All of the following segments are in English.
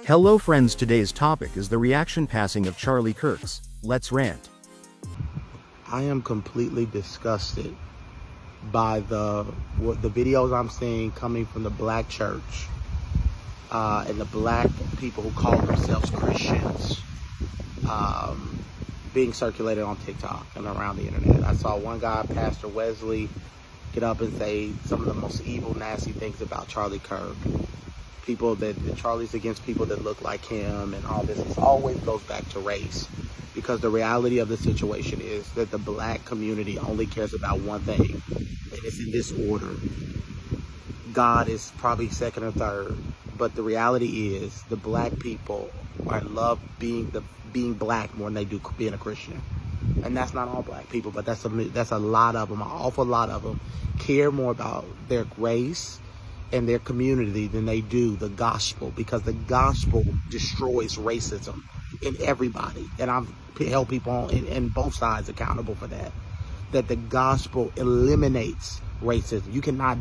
Hello friends, today's topic is the reaction passing of Charlie Kirks. Let's rant. I am completely disgusted by the videos I'm seeing coming from the black church and the black people who call themselves Christians being circulated on TikTok and around the internet. I saw one guy, Pastor Wesley, get up and say some of the most evil, nasty things about Charlie Kirk. People that Charlie's against people that look like him and all this. It always goes back to race, because the reality of the situation is that the black community only cares about one thing, and it's in this order. God is probably second or third, but the reality is the black people are in love being black more than they do being a Christian. And that's not all black people, but that's a lot of them. An awful lot of them care more about their race and their community than they do the gospel, because the gospel destroys racism in everybody. And I've held people on both sides accountable for that the gospel eliminates racism. You cannot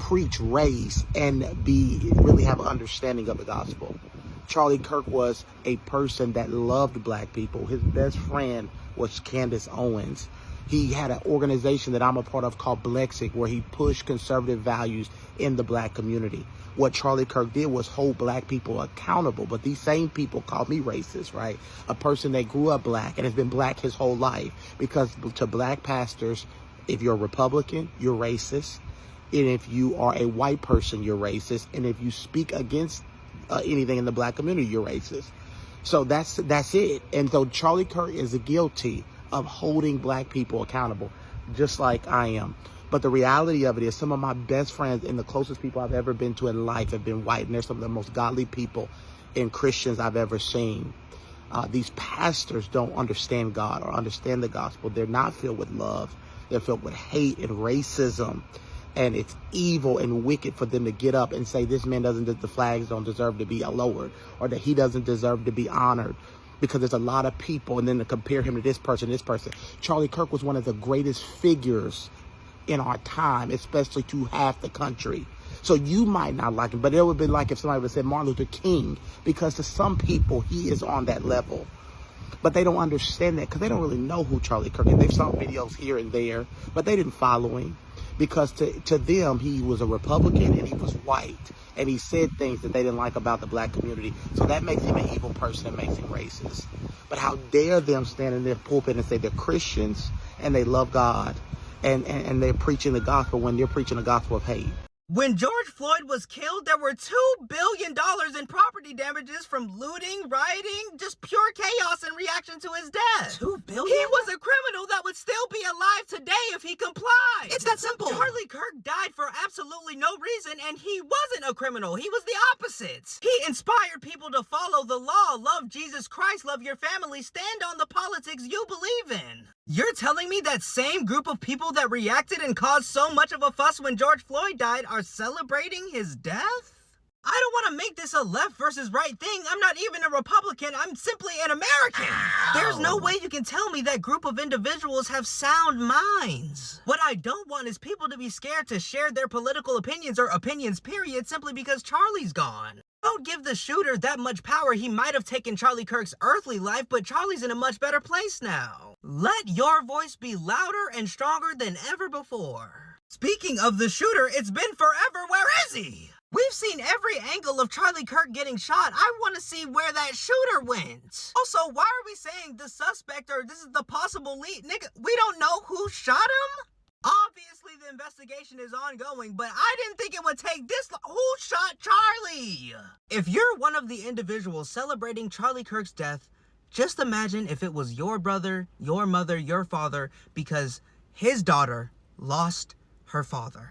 preach race and really have an understanding of the gospel. Charlie Kirk was a person that loved black people. His best friend was Candace Owens. He had an organization that I'm a part of called Blexic, where he pushed conservative values in the black community. What Charlie Kirk did was hold black people accountable. But these same people call me racist, right? A person that grew up black and has been black his whole life. Because to black pastors, if you're a Republican, you're racist. And if you are a white person, you're racist. And if you speak against anything in the black community, you're racist. So that's it. And so Charlie Kirk is guilty of holding black people accountable, just like I am. But the reality of it is, some of my best friends and the closest people I've ever been to in life have been white, and they're some of the most godly people and Christians I've ever seen. These pastors don't understand God or understand the gospel. They're not filled with love. They're filled with hate and racism. And it's evil and wicked for them to get up and say this man the flags don't deserve to be lowered, or that he doesn't deserve to be honored, because there's a lot of people, and then to compare him to this person. Charlie Kirk was one of the greatest figures in our time, especially to half the country. So you might not like him, but it would be like if somebody would have said Martin Luther King, because to some people he is on that level. But they don't understand that, because they don't really know who Charlie Kirk is. They've saw videos here and there, but they didn't follow him, because to them he was a Republican and he was white, and he said things that they didn't like about the black community. So that makes him an evil person and makes him racist. But how dare them stand in their pulpit and say they're Christians and they love God and they're preaching the gospel when they're preaching the gospel of hate. When George Floyd was killed, there were $2 billion in property damages from looting, rioting, just pure chaos in reaction to his death. $2 billion? He was a criminal that would still be alive today if he complied. It's that simple. Charlie Kirk died for absolutely no reason, and he wasn't a criminal. He was the opposite. He inspired people to follow the law, love Jesus Christ, love your family, stand on the politics you believe in. You're telling me that same group of people that reacted and caused so much of a fuss when George Floyd died are celebrating his death? I don't want to make this a left versus right thing. I'm not even a Republican. I'm simply an American. Ow. There's no way you can tell me that group of individuals have sound minds. What I don't want is people to be scared to share their political opinions, or opinions period, simply because Charlie's gone. Don't give the shooter that much power. He might have taken Charlie Kirk's earthly life, but Charlie's in a much better place now. Let your voice be louder and stronger than ever before. Speaking of the shooter, it's been forever. Where is he? We've seen every angle of Charlie Kirk getting shot. I want to see where that shooter went. Also, why are we saying the suspect, or this is the possible lead? Nigga, we don't know who shot him? Obviously, the investigation is ongoing, but I didn't think it would take this long. Who shot Charlie? If you're one of the individuals celebrating Charlie Kirk's death, just imagine if it was your brother, your mother, your father, because his daughter lost her father.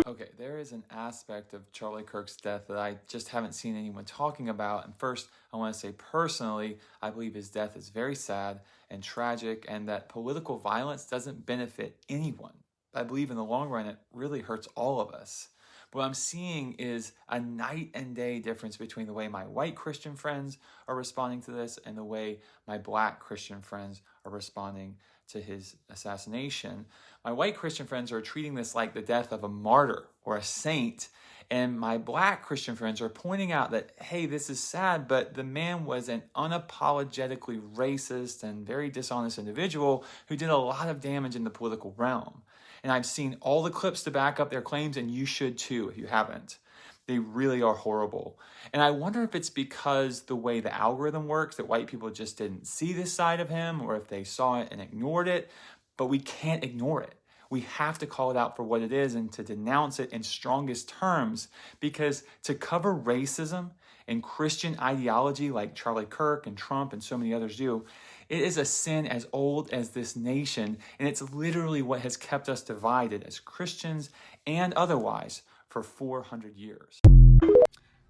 Okay, there is an aspect of Charlie Kirk's death that I just haven't seen anyone talking about. And first, I want to say personally, I believe his death is very sad and tragic, and that political violence doesn't benefit anyone. I believe in the long run, it really hurts all of us. What I'm seeing is a night and day difference between the way my white Christian friends are responding to this and the way my black Christian friends are responding to his assassination. My white Christian friends are treating this like the death of a martyr or a saint, And my black Christian friends are pointing out that, hey, this is sad, but the man was an unapologetically racist and very dishonest individual who did a lot of damage in the political realm. And I've seen all the clips to back up their claims, and you should too if you haven't. They really are horrible. And I wonder if it's because the way the algorithm works, that white people just didn't see this side of him, or if they saw it and ignored it. But we can't ignore it. We have to call it out for what it is and to denounce it in strongest terms, because to cover racism and Christian ideology like Charlie Kirk and Trump and so many others do, it is a sin as old as this nation, and it's literally what has kept us divided as Christians and otherwise for 400 years.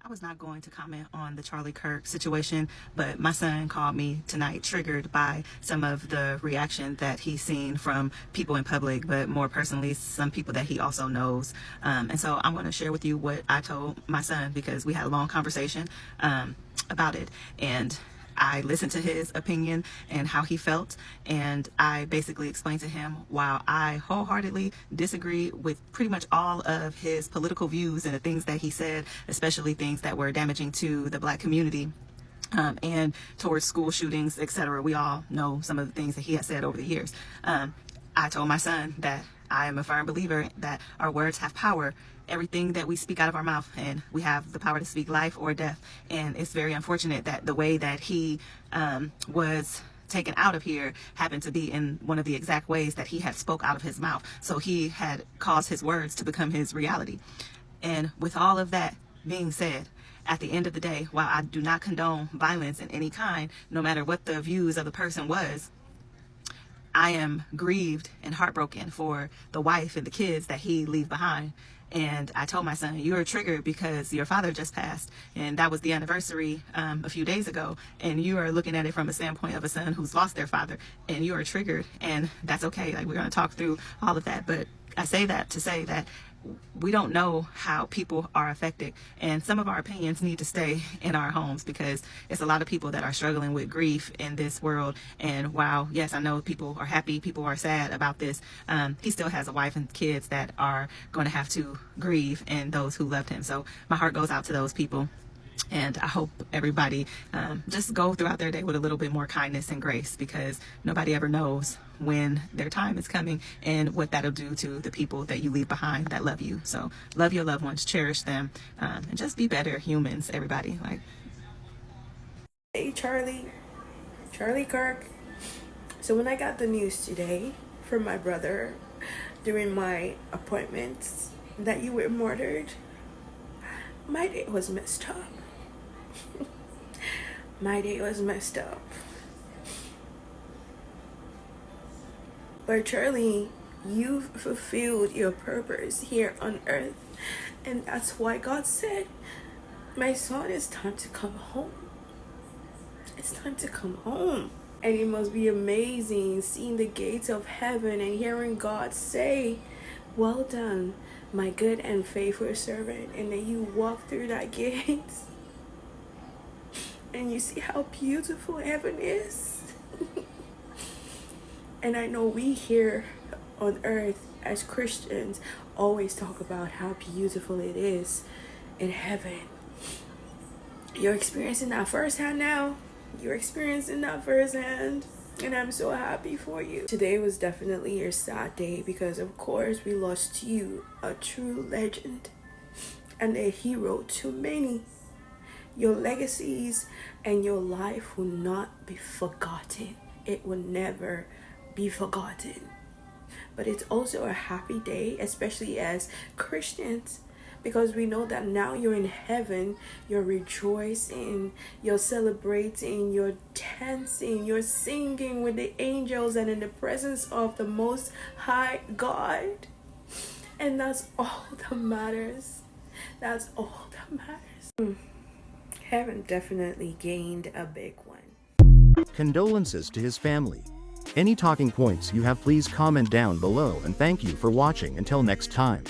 I was not going to comment on the Charlie Kirk situation, but my son called me tonight triggered by some of the reaction that he's seen from people in public, but more personally, some people that he also knows. And so I'm going to share with you what I told my son, because we had a long conversation about it. And I listened to his opinion and how he felt, and I basically explained to him while I wholeheartedly disagree with pretty much all of his political views and the things that he said, especially things that were damaging to the black community and towards school shootings, etc. We all know some of the things that he has said over the years. I told my son that I am a firm believer that our words have power. Everything that we speak out of our mouth, and we have the power to speak life or death. And it's very unfortunate that the way that he was taken out of here happened to be in one of the exact ways that he had spoke out of his mouth. So he had caused his words to become his reality. And with all of that being said, at the end of the day, while I do not condone violence in any kind, no matter what the views of the person was, I am grieved and heartbroken for the wife and the kids that he leave behind. And I told my son, you are triggered because your father just passed, and that was the anniversary a few days ago, and you are looking at it from a standpoint of a son who's lost their father, and you are triggered, and that's okay. Like, we're going to talk through all of that, but I say that to say that we don't know how people are affected, and some of our opinions need to stay in our homes, because it's a lot of people that are struggling with grief in this world. And while, yes, I know people are happy, people are sad about this, he still has a wife and kids that are going to have to grieve, and those who loved him. So my heart goes out to those people. And I hope everybody just go throughout their day with a little bit more kindness and grace, because nobody ever knows when their time is coming and what that'll do to the people that you leave behind that love you. So love your loved ones, cherish them, and just be better humans, everybody. Like, hey, Charlie Kirk. So when I got the news today from my brother during my appointments that you were murdered, my day was messed up. My day was messed up. But Charlie, you've fulfilled your purpose here on earth. And that's why God said, my son, it's time to come home. It's time to come home. And it must be amazing seeing the gates of heaven and hearing God say, well done, my good and faithful servant. And then you walk through that gate and you see how beautiful heaven is. And I know we here on earth as Christians always talk about how beautiful it is in heaven. You're experiencing that firsthand now. You're experiencing that firsthand. And I'm so happy for you. Today was definitely a sad day because, of course, we lost you, a true legend and a hero to many. Your legacies and your life will not be forgotten. It will never be forgotten. But it's also a happy day, especially as Christians, because we know that now you're in heaven, you're rejoicing, you're celebrating, you're dancing, you're singing with the angels and in the presence of the Most High God. And that's all that matters. That's all that matters. Heaven definitely gained a big one. Condolences to his family. Any talking points you have, please comment down below, and thank you for watching. Until next time.